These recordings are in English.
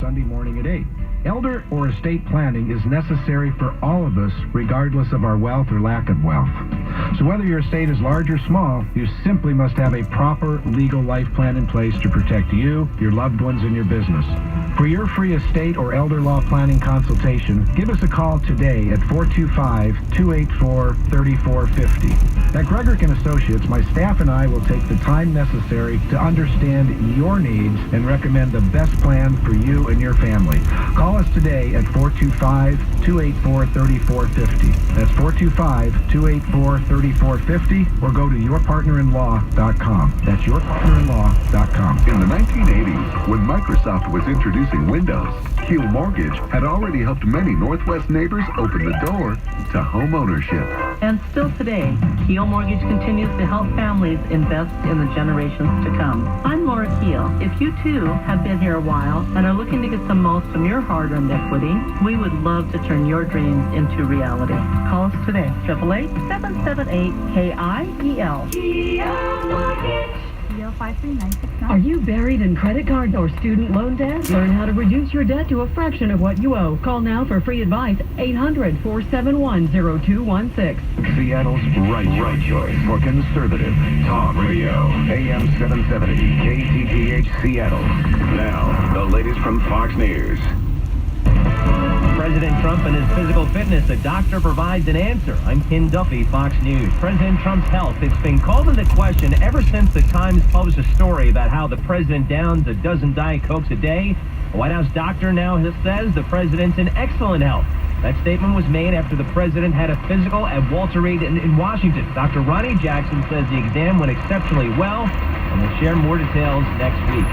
Sunday morning at 8. Elder or estate planning is necessary for all of us, regardless of our wealth or lack of wealth. So whether your estate is large or small, you simply must have a proper legal life plan in place to protect you, your loved ones, and your business. For your free estate or elder law planning consultation, give us a call today at 425-284-3450. At Gregorick & Associates, my staff and I will take the time necessary to understand your needs and recommend the best plan for you and your family. Call us today at 425-284-3450. That's 425-284-3450, or go to yourpartnerinlaw.com. That's yourpartnerinlaw.com. In the 1980s, when Microsoft was introducing Windows, Keel Mortgage had already helped many Northwest neighbors open the door to home ownership. And still today, Keel Mortgage continues to help families invest in the generations to come. I'm Laura Keel. If you too have been here a while and are looking to get the most from your hard-earned equity, we would love to turn your dreams into reality. Call us today, 888-778-KIEL. Keel Mortgage. Are you buried in credit card or student loan debt? Learn how to reduce your debt to a fraction of what you owe. Call now for free advice, 800-471-0216. Seattle's right choice for conservative talk radio. AM 770 KTTH Seattle. Now, the latest from Fox News. President Trump and his physical fitness, a doctor provides an answer. I'm Ken Duffy, Fox News. President Trump's health, it's been called into question ever since the Times published a story about how the president downs a dozen Diet Cokes a day. A White House doctor now says the president's in excellent health. That statement was made after the president had a physical at Walter Reed in Washington. Dr. Ronnie Jackson says the exam went exceptionally well and will share more details next week.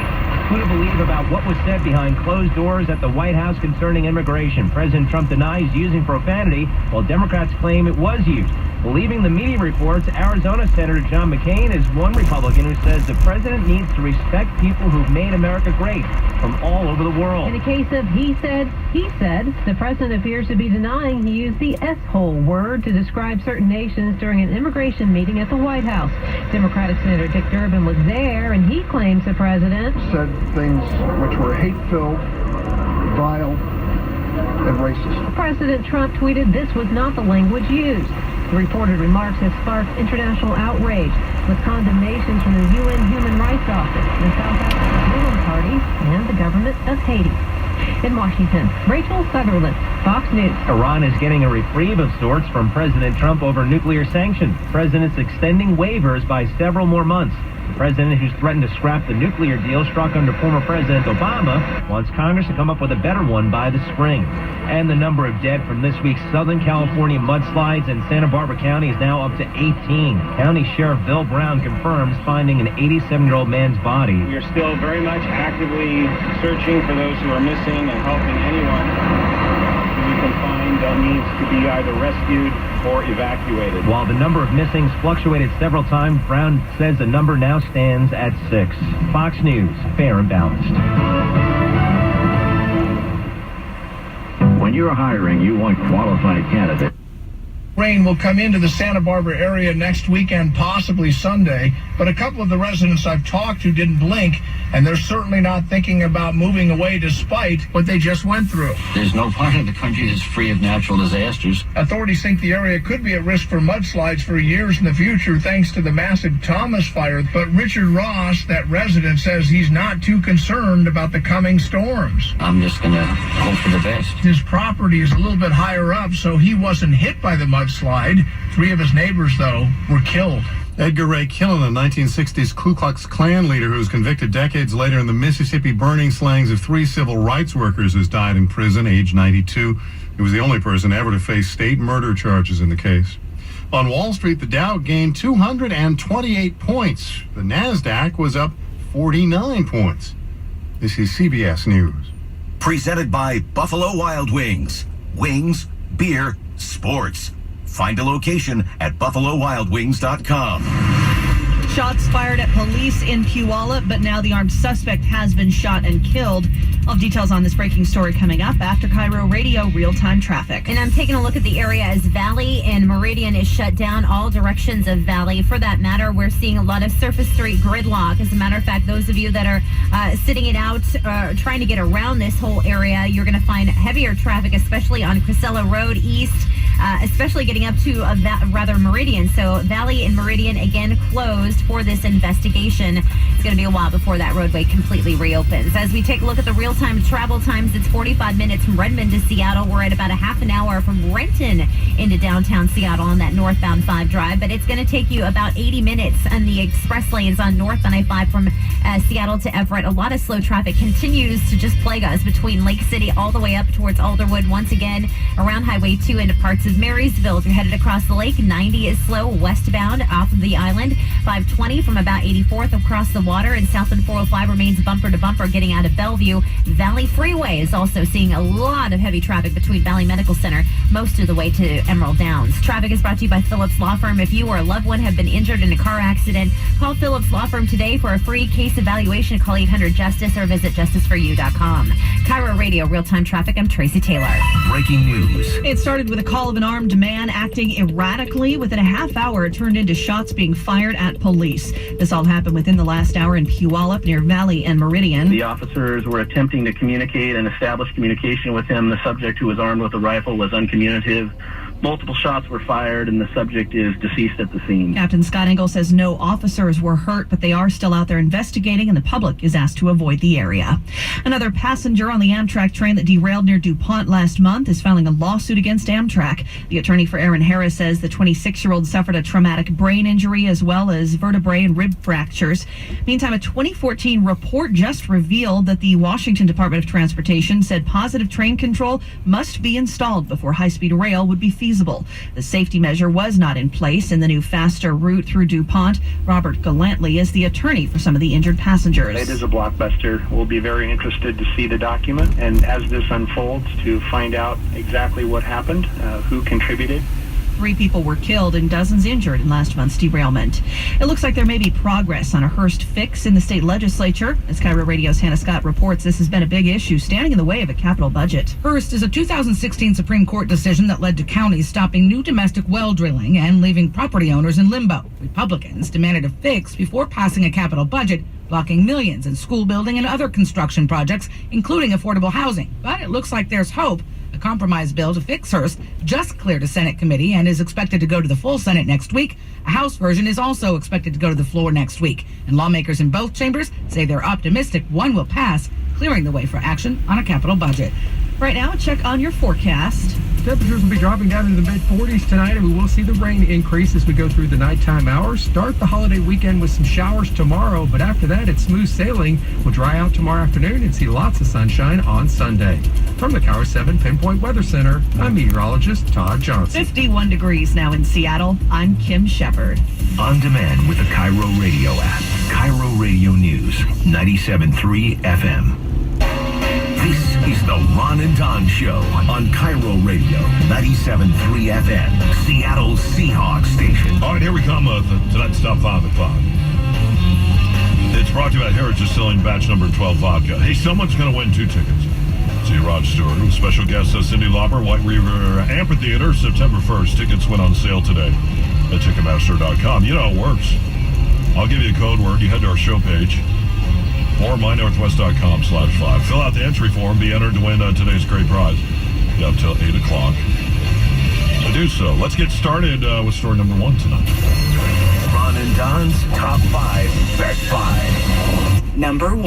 Who to believe about what was said behind closed doors at the White House concerning immigration? President Trump denies using profanity, while Democrats claim it was used. Believing the media reports, Arizona Senator John McCain is one Republican who says the president needs to respect people who've made America great from all over the world. In a case of he said, the president appears to be denying he used the S-hole word to describe certain nations during an immigration meeting at the White House. Democratic Senator Dick Durbin was there, and he claims the president said things which were hate-filled, vile, and racist. President Trump tweeted this was not the language used. The reported remarks have sparked international outrage, with condemnations from the UN Human Rights Office, the South African Freedom Party, and the government of Haiti. In Washington, Rachel Sutherland, Fox News. Iran is getting a reprieve of sorts from President Trump over nuclear sanctions. The president's extending waivers by several more months. The president, who's threatened to scrap the nuclear deal struck under former President Obama, wants Congress to come up with a better one by the spring. And the number of dead from this week's Southern California mudslides in Santa Barbara County is now up to 18. County Sheriff Bill Brown confirms finding an 87-year-old man's body. We are still very much actively searching for those who are missing and helping anyone who we can find that needs to be either rescued or evacuated. While the number of missings fluctuated several times, Brown says the number now stands at 6. Fox News, fair and balanced. When you're hiring, you want qualified candidates. Rain will come into the Santa Barbara area next weekend, possibly Sunday, but a couple of the residents I've talked to didn't blink, and they're certainly not thinking about moving away despite what they just went through. There's no part of the country that's free of natural disasters. Authorities think the area could be at risk for mudslides for years in the future thanks to the massive Thomas fire, but Richard Ross, that resident, says he's not too concerned about the coming storms. I'm just going to hope for the best. His property is a little bit higher up, so he wasn't hit by the mudslide. 3 of his neighbors, though, were killed. Edgar Ray Killen, a 1960s Ku Klux Klan leader who was convicted decades later in the Mississippi burning slayings of 3 civil rights workers, has died in prison, age 92. He was the only person ever to face state murder charges in the case. On Wall Street, the Dow gained 228 points. The NASDAQ was up 49 points. This is CBS News. Presented by Buffalo Wild Wings. Wings, beer, sports. Find a location at BuffaloWildWings.com. Shots fired at police in Puyallup, but now the armed suspect has been shot and killed. We'll have details on this breaking story coming up after Cairo Radio real-time traffic. And I'm taking a look at the area as Valley and Meridian is shut down, all directions of Valley. For that matter, we're seeing a lot of surface street gridlock. As a matter of fact, those of you that are sitting it out, trying to get around this whole area, you're going to find heavier traffic, especially on Crisella Road East, especially getting up to Meridian. So Valley and Meridian again closed for this investigation. It's going to be a while before that roadway completely reopens. As we take a look at the real-time travel times, it's 45 minutes from Redmond to Seattle. We're at about a half an hour from Renton into downtown Seattle on that northbound 5 drive, but it's going to take you about 80 minutes on the express lanes on northbound I-5 from Seattle to Everett. A lot of slow traffic continues to just plague us between Lake City all the way up towards Alderwood. Once again, around Highway 2 into parts of Marysville. If you're headed across the lake, 90 is slow westbound off of the island. 520 from about 84th across the water, and Southland 405 remains bumper to bumper getting out of Bellevue. Valley Freeway is also seeing a lot of heavy traffic between Valley Medical Center most of the way to Emerald Downs. Traffic is brought to you by Phillips Law Firm. If you or a loved one have been injured in a car accident, call Phillips Law Firm today for a free case evaluation. Call 800-JUSTICE or visit justiceforyou.com. Cairo Radio real-time traffic. I'm Tracy Taylor. Breaking news. It started with a call of an armed man acting erratically. Within a half hour, it turned into shots being fired at police. This all happened within the last hour in Puyallup near Valley and Meridian. The officers were attempting to communicate and establish communication with him. The subject, who was armed with a rifle, was uncommunicative. Multiple shots were fired, and the subject is deceased at the scene. Captain Scott Engel says no officers were hurt, but they are still out there investigating, and the public is asked to avoid the area. Another passenger on the Amtrak train that derailed near DuPont last month is filing a lawsuit against Amtrak. The attorney for Aaron Harris says the 26-year-old suffered a traumatic brain injury as well as vertebrae and rib fractures. Meantime, a 2014 report just revealed that the Washington Department of Transportation said positive train control must be installed before high-speed rail would be feasible. The safety measure was not in place in the new faster route through DuPont. Robert Gallantley is the attorney for some of the injured passengers. It is a blockbuster. We'll be very interested to see the document, and as this unfolds, to find out exactly what happened, who contributed. 3 people were killed and dozens injured in last month's derailment. It looks like there may be progress on a Hearst fix in the state legislature. As Cairo Radio's Hannah Scott reports, this has been a big issue, standing in the way of a capital budget. Hearst is a 2016 Supreme Court decision that led to counties stopping new domestic well drilling and leaving property owners in limbo. Republicans demanded a fix before passing a capital budget, blocking millions in school building and other construction projects, including affordable housing. But it looks like there's hope. A compromise bill to fix Hearst just cleared a Senate committee and is expected to go to the full Senate next week. A House version is also expected to go to the floor next week. And lawmakers in both chambers say they're optimistic one will pass, clearing the way for action on a capital budget. Right now, check on your forecast. Temperatures will be dropping down into the mid-40s tonight, and we will see the rain increase as we go through the nighttime hours. Start the holiday weekend with some showers tomorrow, but after that, it's smooth sailing. We'll dry out tomorrow afternoon and see lots of sunshine on Sunday. From the Cairo 7 Pinpoint Weather Center, I'm meteorologist Todd Johnson. 51 degrees now in Seattle. I'm Kim Shepard. On demand with the Cairo Radio app. Cairo Radio News, 97.3 FM. This is the Ron and Don Show on Cairo Radio, 97.3 FM, Seattle Seahawks station. All right, here we come. Tonight's top 5 o'clock. It's brought to you by Heritage Distilling Batch Number 12 Vodka. Hey, someone's going to win 2 tickets. See Rod Stewart with special guest Cindy Lauper, White River Amphitheater, September 1st. Tickets went on sale today at Ticketmaster.com. You know how it works. I'll give you a code word. You head to our show page or mynorthwest.com/5. Fill out the entry form. Be entered to win today's great prize. You have till 8 o'clock to do so. Let's get started with story number 1 tonight. Ron and Don's Top 5 Bet 5. Number 1.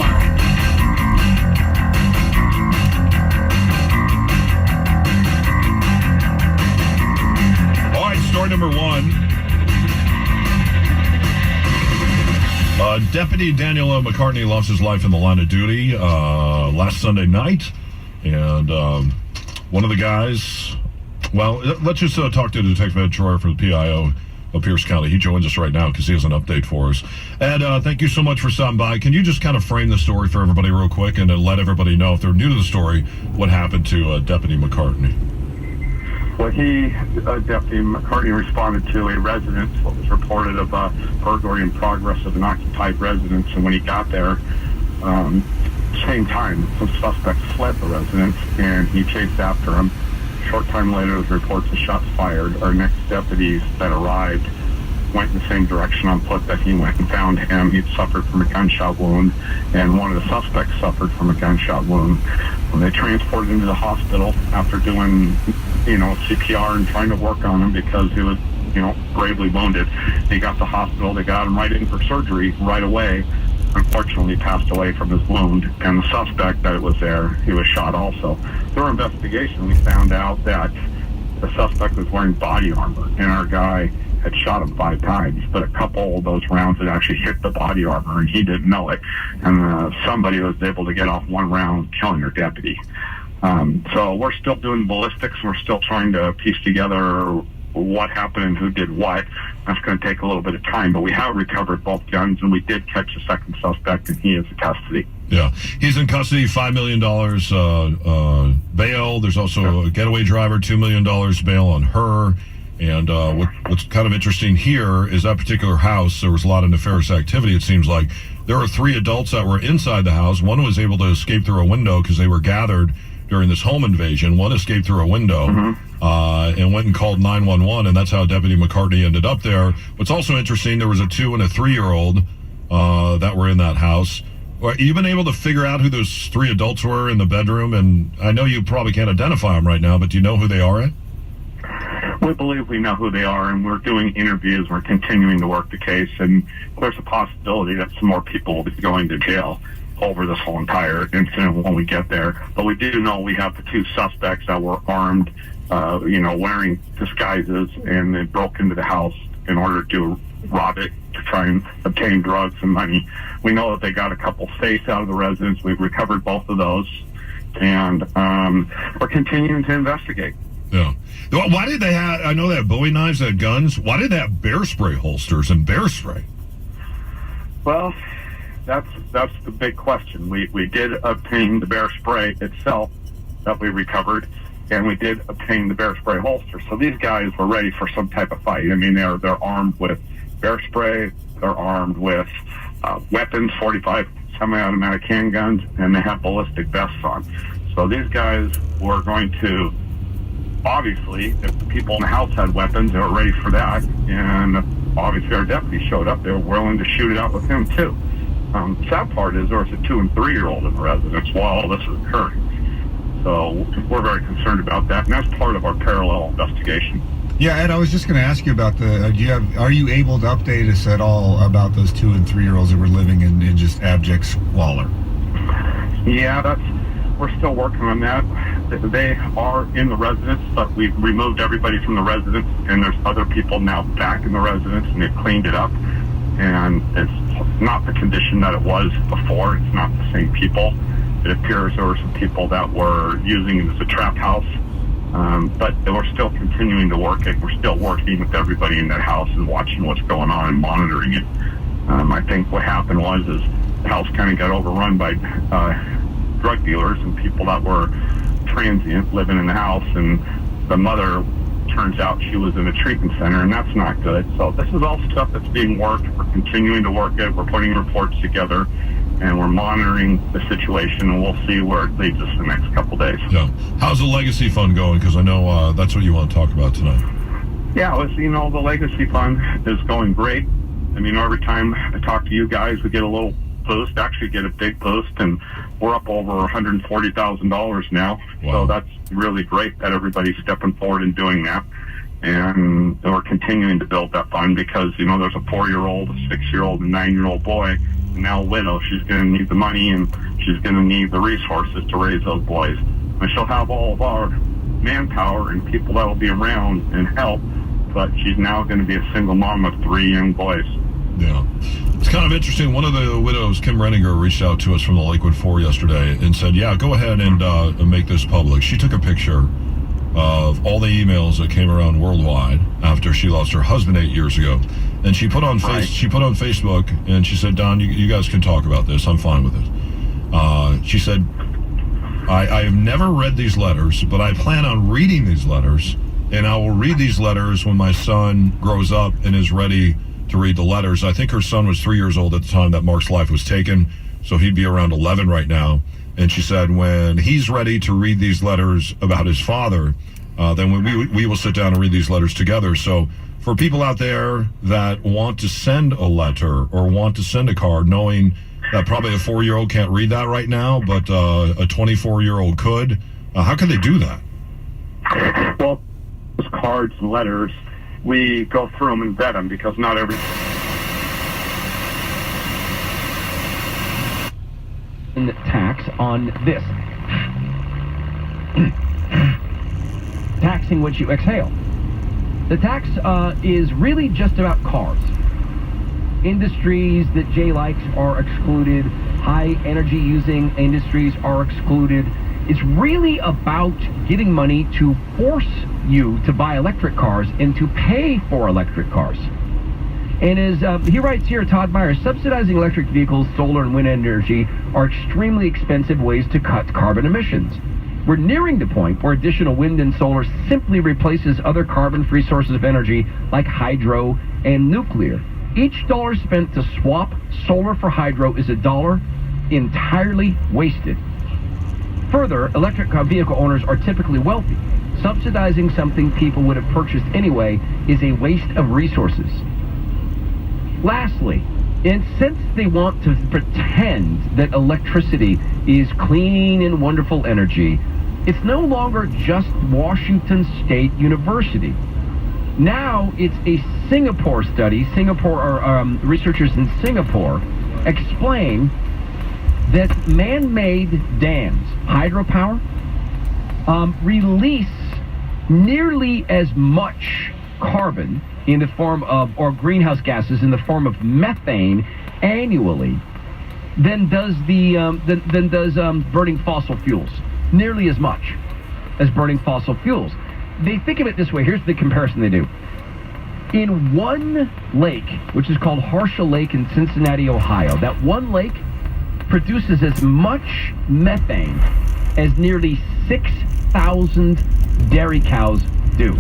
All right, story number 1. Deputy Daniel McCartney lost his life in the line of duty last Sunday night. And one of the guys, well, let's just talk to Detective Ed Troyer for the PIO of Pierce County. He joins us right now because he has an update for us. Ed, thank you so much for stopping by. Can you just kind of frame the story for everybody real quick and then let everybody know, if they're new to the story, what happened to Deputy McCartney? Well, Deputy McCartney responded to a residence, what was reported of a burglary in progress of an occupied residence, and when he got there, same time, some suspects fled the residence, and he chased after him. A short time later, there was reports of shots fired. Our next deputies that arrived went in the same direction on foot that he went and found him. He'd suffered from a gunshot wound, and one of the suspects suffered from a gunshot wound. When they transported him to the hospital after doing, CPR and trying to work on him because he was, gravely wounded, he got to the hospital. They got him right in for surgery right away. Unfortunately, passed away from his wound, and the suspect that was there, he was shot also. Through our investigation, we found out that the suspect was wearing body armor, and our guy had shot him 5 times, but a couple of those rounds had actually hit the body armor, and he didn't know it. And somebody was able to get off one round, killing their deputy. So we're still doing ballistics. We're still trying to piece together what happened and who did what. That's going to take a little bit of time, but we have recovered both guns, and we did catch a second suspect, and he is in custody. Yeah, he's in custody, $5 million bail. There's also a getaway driver, $2 million bail on her. And what's kind of interesting here is that particular house, there was a lot of nefarious activity, it seems like. There were 3 adults that were inside the house. One was able to escape through a window because they were gathered during this home invasion. One escaped through a window and went and called 911, and that's how Deputy McCartney ended up there. What's also interesting, there was a 2- and a 3-year-old that were in that house. You've been able to figure out who those 3 adults were in the bedroom, and I know you probably can't identify them right now, but do you know who they are? We believe we know who they are, and we're doing interviews. We're continuing to work the case, and there's a possibility that some more people will be going to jail over this whole entire incident when we get there. But we do know we have the 2 suspects that were armed, wearing disguises, and they broke into the house in order to rob it, to try and obtain drugs and money. We know that they got a couple safes out of the residence. We've recovered both of those, and we're continuing to investigate. Yeah. Why did they have, I know they have Bowie knives, they had guns. Why did they have bear spray holsters and bear spray? Well, that's the big question. We did obtain the bear spray itself that we recovered, and we did obtain the bear spray holster. So these guys were ready for some type of fight. I mean, they're armed with bear spray, they're armed with weapons, 45 semi-automatic handguns, and they have ballistic vests on. So these guys were going to, obviously, if the people in the house had weapons, they were ready for that. And obviously our deputy showed up. They were willing to shoot it out with him, too. Sad part is there was a 2- and 3-year-old in the residence while all this was occurring. So we're very concerned about that, and that's part of our parallel investigation. Yeah, Ed, I was just going to ask you about are you able to update us at all about those 2- and 3-year-olds that were living in just abject squalor? Yeah, we're still working on that. They are in the residence, but we've removed everybody from the residence, and there's other people now back in the residence, and they've cleaned it up. And it's not the condition that it was before. It's not the same people. It appears there were some people that were using it as a trap house. But we're still continuing to work it. We're still working with everybody in that house and watching what's going on and monitoring it. I think what happened was the house kind of got overrun by drug dealers and people that were transient living in the house, and the mother, turns out she was in a treatment center, and that's not good. So this is all stuff that's being worked. We're continuing to work it. We're putting reports together, and we're monitoring the situation, and we'll see where it leads us the next couple days. Yeah. How's the Legacy Fund going? Because I know that's what you want to talk about tonight. Yeah, the Legacy Fund is going great. I mean, every time I talk to you guys, we get a little boost, actually get a big boost, and we're up over $140,000 now. Wow. So that's really great that everybody's stepping forward and doing that. And we're continuing to build that fund because, there's a 4-year-old, a 6-year-old, and 9-year-old boy, and now a widow. She's going to need the money, and she's going to need the resources to raise those boys. And she'll have all of our manpower and people that will be around and help, but she's now going to be a single mom of 3 young boys. Yeah. It's kind of interesting. One of the widows, Kim Renninger, reached out to us from the Lakewood 4 yesterday and said, yeah, go ahead and make this public. She took a picture of all the emails that came around worldwide after she lost her husband 8 years ago. And she put on Facebook, and she said, Don, you guys can talk about this. I'm fine with it. She said, I have never read these letters, but I plan on reading these letters, and I will read these letters when my son grows up and is ready to read the letters. I think her son was 3 years old at the time that Mark's life was taken. so he'd be around 11 right now. And she said when he's ready to read these letters about his father, then we will sit down and read these letters together. So for people out there that want to send a letter or want to send a card, knowing that probably a 4-year-old can't read that right now, but a 24-year-old could, how can they do that? Well, those cards and letters, we go through them and vet them because not every... Tax on this. Taxing what you exhale. The tax is really just about cars. Industries that Jay likes are excluded. High energy using industries are excluded. It's really about getting money to force you to buy electric cars and to pay for electric cars. And as he writes here, Todd Meyer, subsidizing electric vehicles, solar and wind energy are extremely expensive ways to cut carbon emissions. We're nearing the point where additional wind and solar simply replaces other carbon-free sources of energy like hydro and nuclear. Each dollar spent to swap solar for hydro is a dollar entirely wasted. Further, electric vehicle owners are typically wealthy. Subsidizing something people would have purchased anyway is a waste of resources. Lastly, and since they want to pretend that electricity is clean and wonderful energy, it's no longer just Washington State University. Now it's a Singapore study. Researchers in Singapore explain that man-made dams, hydropower, release nearly as much carbon in the form of, or greenhouse gases in the form of methane annually than does burning fossil fuels. Nearly as much as burning fossil fuels. They think of it this way. Here's the comparison they do. In one lake, which is called Harsha Lake in Cincinnati, Ohio, that one lake produces as much methane as nearly 6,000 dairy cows do.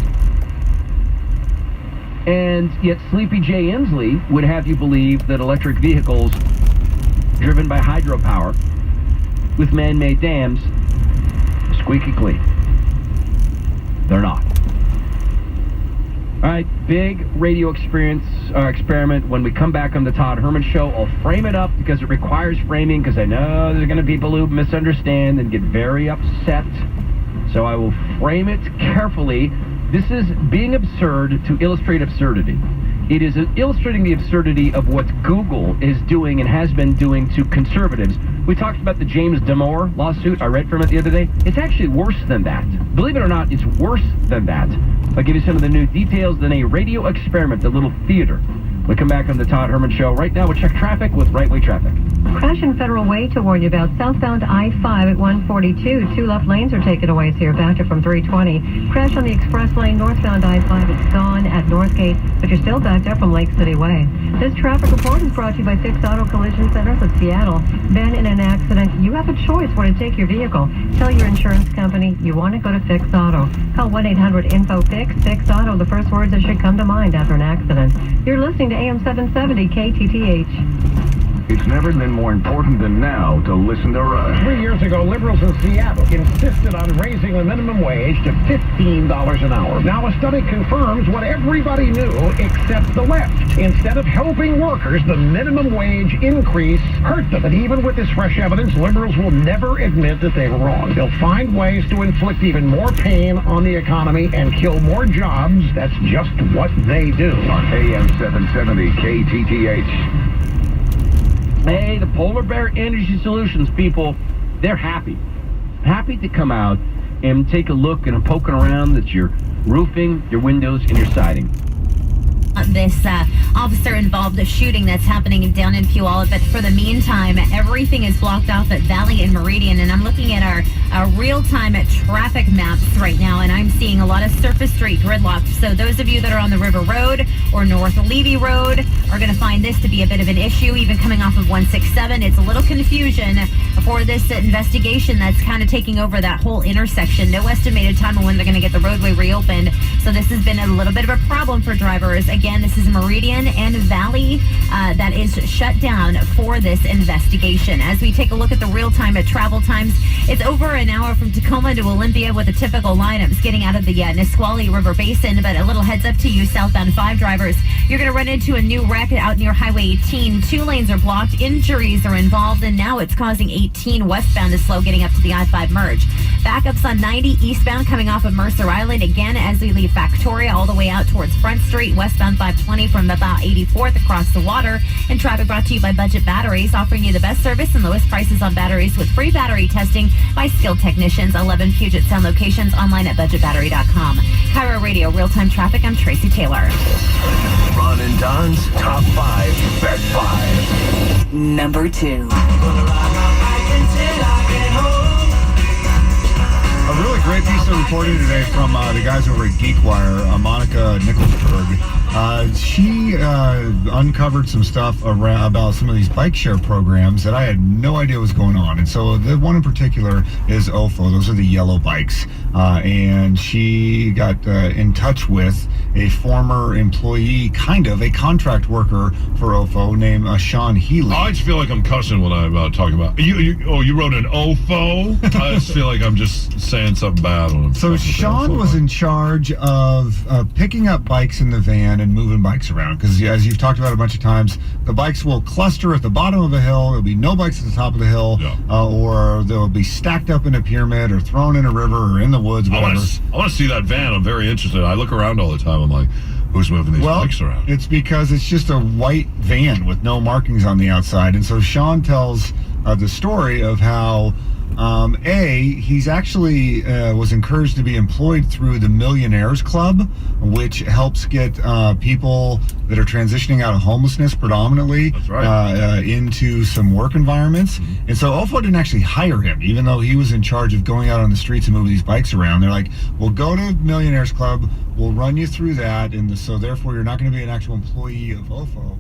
And yet Sleepy J. Inslee would have you believe that electric vehicles driven by hydropower with man-made dams squeaky clean. They're not. All right, big radio experiment. When we come back on the Todd Herman Show, I'll frame it up because it requires framing, because I know there's going to be people who misunderstand and get very upset. So I will frame it carefully. This is being absurd to illustrate absurdity. It is illustrating the absurdity of what Google is doing and has been doing to conservatives. We talked about the James Damore lawsuit. I read from it the other day. It's actually worse than that. Believe it or not, it's worse than that. I'll give you some of the new details in a radio experiment, a little theater. We'll come back on the Todd Herman Show. Right now, we'll check traffic with Right Way Traffic. Crash in Federal Way to warn you about southbound I-5 at 142. 2 left lanes are takeaways here, back to from 320. Crash on the express lane northbound I-5. It's gone at Northgate, but you're still backed up from Lake City Way. This traffic report is brought to you by Fix Auto Collision Centers of Seattle. Been in an accident? You have a choice where to take your vehicle. Tell your insurance company you want to go to Fix Auto. Call 1-800-INFO-FIX. Fix Auto, the first words that should come to mind after an accident. You're listening to AM 770 KTTH. It's never been more important than now to listen to us. 3 years ago, liberals in Seattle insisted on raising the minimum wage to $15 an hour. Now a study confirms what everybody knew except the left. Instead of helping workers, the minimum wage increase hurt them. But even with this fresh evidence, liberals will never admit that they were wrong. They'll find ways to inflict even more pain on the economy and kill more jobs. That's just what they do. On AM 770 KTTH. Hey, the Polar Bear Energy Solutions people, they're happy. Happy to come out and take a look and poking around at your roofing, your windows, and your siding. This officer-involved shooting that's happening down in Puyallup. But for the meantime, everything is blocked off at Valley and Meridian. And I'm looking at our real-time traffic maps right now, and I'm seeing a lot of surface street gridlock. So those of you that are on the River Road or North Levy Road are going to find this to be a bit of an issue, even coming off of 167. It's a little confusion for this investigation that's kind of taking over that whole intersection. No estimated time on when they're going to get the roadway reopened. So this has been a little bit of a problem for drivers. Again, Again, this is Meridian and Valley that is shut down for this investigation. As we take a look at the real-time travel times, it's over an hour from Tacoma to Olympia with the typical lineups getting out of the Nisqually River Basin. But a little heads up to you southbound 5 drivers. You're going to run into a new wreck out near Highway 18. 2 lanes are blocked. Injuries are involved, and now it's causing 18 westbound to slow getting up to the I-5 merge. Backups on 90 eastbound coming off of Mercer Island again as we leave Factoria all the way out towards Front Street. Westbound 520 from about 84th across the water. And traffic brought to you by Budget Batteries, offering you the best service and lowest prices on batteries with free battery testing by skilled technicians. 11 Puget Sound locations, online at budgetbattery.com. Cairo Radio, real-time traffic. I'm Tracy Taylor. Ron and Don's Top 5, Best 5. Number 2. A really great piece of reporting today from the guys over at GeekWire, Monica Nicholsberg. She uncovered some stuff about some of these bike share programs that I had no idea was going on. And so the one in particular is OFO. Those are the yellow bikes. And she got in touch with a former employee, kind of a contract worker for OFO named Sean Healy. I just feel like I'm cussing when I'm talking about you wrote an OFO? I just feel like I'm just saying something bad on him. So Sean was in charge of picking up bikes in the van and moving bikes around, because as you've talked about a bunch of times, the bikes will cluster at the bottom of a hill. There'll be no bikes at the top of the hill, or they'll be stacked up in a pyramid or thrown in a river or in the woods, whatever. I want to see that van. I'm very interested. I look around all the time. I'm like, who's moving these bikes around? It's because it's just a white van with no markings on the outside. And so Sean tells the story of how he's actually was encouraged to be employed through the Millionaires Club, which helps get people that are transitioning out of homelessness predominantly into some work environments. Mm-hmm. And so OFO didn't actually hire him, even though he was in charge of going out on the streets and moving these bikes around. They're like, well, go to Millionaires Club, we'll run you through that, and so therefore you're not going to be an actual employee of OFO.